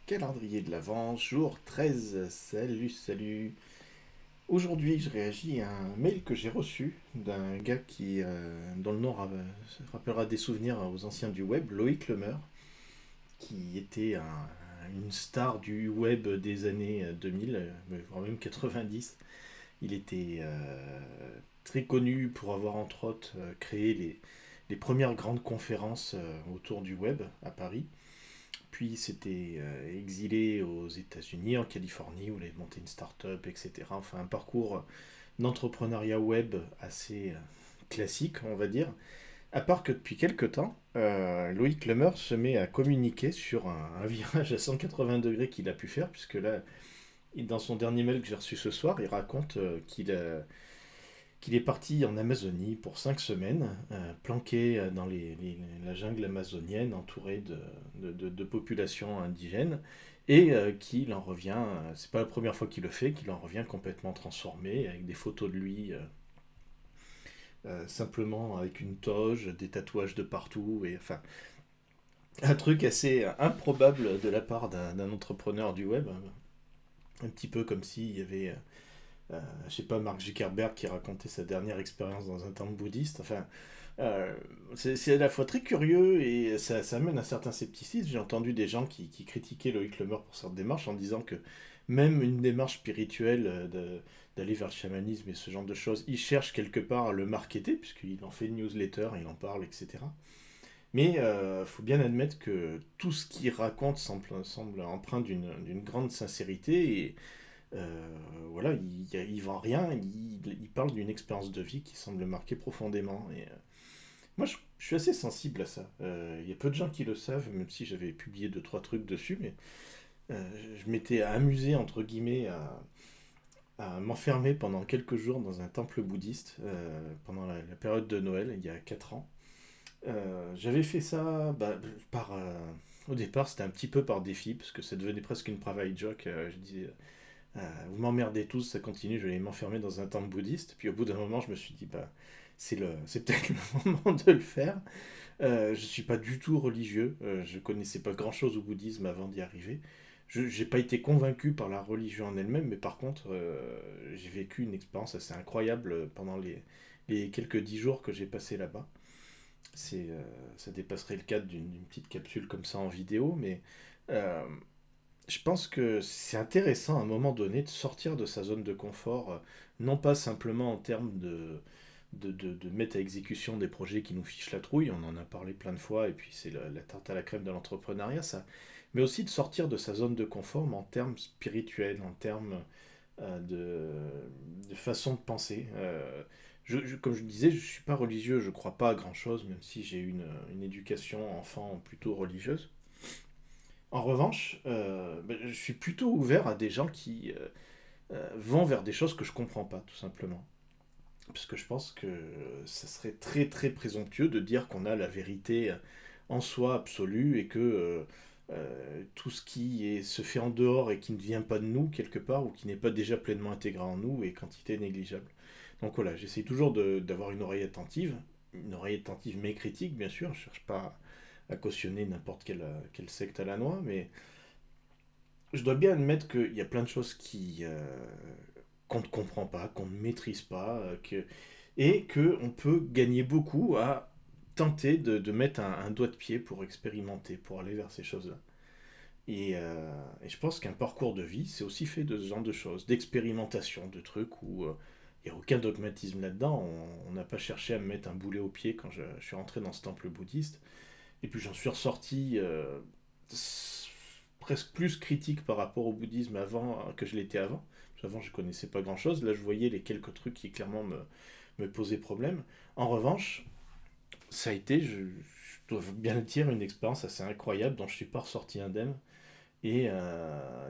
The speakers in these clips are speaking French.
Calendrier de l'Avent, jour 13. Salut, salut. Aujourd'hui, je réagis à un mail que j'ai reçu d'un gars dont le nom rappellera des souvenirs aux anciens du web, Loïc Lemer, qui était une star du web des années 2000, voire même 90. Il était très connu pour avoir entre autres créé les premières grandes conférences autour du web à Paris. Puis il s'était exilé aux États-Unis, en Californie, où il avait monté une start-up, etc. Enfin, un parcours d'entrepreneuriat web assez classique, on va dire. À part que depuis quelques temps, Loïc Lemer se met à communiquer sur un virage à 180 degrés qu'il a pu faire, puisque là, dans son dernier mail que j'ai reçu ce soir, il raconte qu'il est parti en Amazonie pour 5 semaines, planqué dans la jungle amazonienne, entouré de populations indigènes, et qu'il en revient, c'est pas la première fois qu'il le fait, qu'il en revient complètement transformé, avec des photos de lui, simplement avec une toge, des tatouages de partout, et enfin, un truc assez improbable de la part d'un entrepreneur du web, un petit peu comme s'il y avait je sais pas, Mark Zuckerberg qui racontait sa dernière expérience dans un temple bouddhiste. Enfin, c'est à la fois très curieux et ça amène un certain scepticisme. J'ai entendu des gens qui critiquaient Loïc Lemer pour cette démarche en disant que même une démarche spirituelle d'aller vers le chamanisme et ce genre de choses, il cherche quelque part à le marketer, puisqu'il en fait une newsletter, il en parle, etc. Mais il faut bien admettre que tout ce qu'il raconte semble empreint d'une grande sincérité et voilà, il vend rien, il parle d'une expérience de vie qui semble marquer profondément. Et moi, je suis assez sensible à ça. Il y a peu de gens qui le savent, même si j'avais publié deux trois trucs dessus, mais je m'étais amusé, entre guillemets, à m'enfermer pendant quelques jours dans un temple bouddhiste pendant la période de Noël, il y a 4 ans. J'avais fait ça au départ, c'était un petit peu par défi, parce que ça devenait presque une private joke. Je disais, vous m'emmerdez tous, ça continue, je vais m'enfermer dans un temple bouddhiste. Puis au bout d'un moment, je me suis dit, bah, c'est peut-être le moment de le faire. Je suis pas du tout religieux, je connaissais pas grand-chose au bouddhisme avant d'y arriver. Je n'ai pas été convaincu par la religion en elle-même, mais par contre, j'ai vécu une expérience assez incroyable pendant les quelques 10 jours que j'ai passé là-bas. Ça dépasserait le cadre d'une petite capsule comme ça en vidéo, mais euh, je pense que c'est intéressant à un moment donné de sortir de sa zone de confort, non pas simplement en termes de mettre à exécution des projets qui nous fichent la trouille, on en a parlé plein de fois, et puis c'est la tarte à la crème de l'entrepreneuriat, ça, mais aussi de sortir de sa zone de confort, mais en termes spirituels, en termes de façon de penser. Comme je disais, je ne suis pas religieux, je ne crois pas à grand-chose, même si j'ai eu une éducation enfant plutôt religieuse. En revanche, je suis plutôt ouvert à des gens qui vont vers des choses que je comprends pas, tout simplement. Parce que je pense que ça serait très très présomptueux de dire qu'on a la vérité en soi absolue et que tout ce se fait en dehors et qui ne vient pas de nous quelque part ou qui n'est pas déjà pleinement intégré en nous est quantité négligeable. Donc voilà, j'essaie toujours d'avoir une oreille attentive mais critique bien sûr, je ne cherche pas à cautionner n'importe quelle secte à la noix, mais je dois bien admettre qu'il y a plein de choses qu'on ne comprend pas, qu'on ne maîtrise pas, et qu'on peut gagner beaucoup à tenter de mettre un doigt de pied pour expérimenter, pour aller vers ces choses-là. Et je pense qu'un parcours de vie, c'est aussi fait de ce genre de choses, d'expérimentation, de trucs où il n'y a aucun dogmatisme là-dedans. On n'a pas cherché à me mettre un boulet au pied quand je suis rentré dans ce temple bouddhiste. Et puis j'en suis ressorti presque plus critique par rapport au bouddhisme avant que je l'étais avant. Avant, je connaissais pas grand-chose. Là, je voyais les quelques trucs qui clairement me posaient problème. En revanche, ça a été, je dois bien le dire, une expérience assez incroyable dont je suis pas ressorti indemne et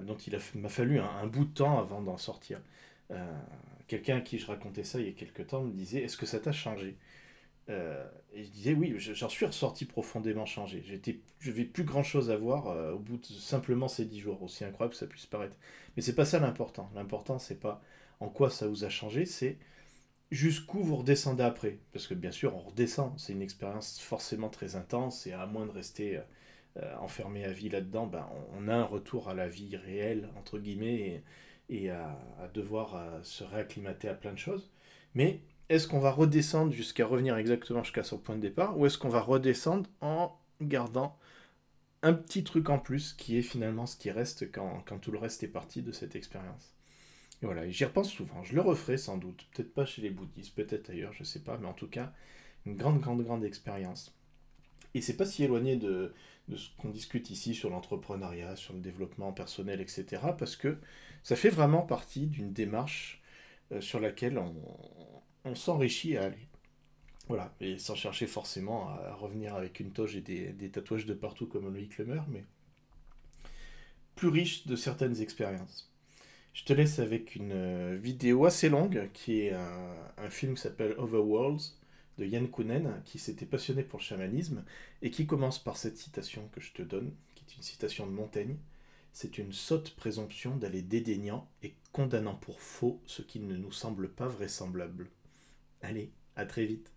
dont m'a fallu un bout de temps avant d'en sortir. Euh, Quelqu'un à qui je racontais ça il y a quelques temps me disait: Est-ce que ça t'a changé? Et je disais oui, j'en suis ressorti profondément changé. Je n'avais plus grand chose à voir au bout de simplement ces 10 jours, aussi incroyable que ça puisse paraître. Mais c'est pas ça l'important. L'important, c'est pas en quoi ça vous a changé, c'est jusqu'où vous redescendez après. Parce que bien sûr, on redescend. C'est une expérience forcément très intense et à moins de rester enfermé à vie là-dedans, ben, on a un retour à la vie réelle, entre guillemets, et à devoir se réacclimater à plein de choses. Mais est-ce qu'on va redescendre jusqu'à revenir exactement jusqu'à son point de départ, ou est-ce qu'on va redescendre en gardant un petit truc en plus qui est finalement ce qui reste quand tout le reste est parti de cette expérience. Et voilà, et j'y repense souvent, je le referai sans doute, peut-être pas chez les bouddhistes, peut-être ailleurs, je sais pas, mais en tout cas, une grande, grande, grande expérience. Et c'est pas si éloigné de ce qu'on discute ici sur l'entrepreneuriat, sur le développement personnel, etc. Parce que ça fait vraiment partie d'une démarche sur laquelle on s'enrichit à aller. Voilà, et sans chercher forcément à revenir avec une toge et des tatouages de partout comme Loïc Lemer, mais plus riche de certaines expériences. Je te laisse avec une vidéo assez longue qui est un film qui s'appelle Overworlds de Yann Kounen qui s'était passionné pour le chamanisme et qui commence par cette citation que je te donne, qui est une citation de Montaigne. C'est une sotte présomption d'aller dédaignant et condamnant pour faux ce qui ne nous semble pas vraisemblable. Allez, à très vite.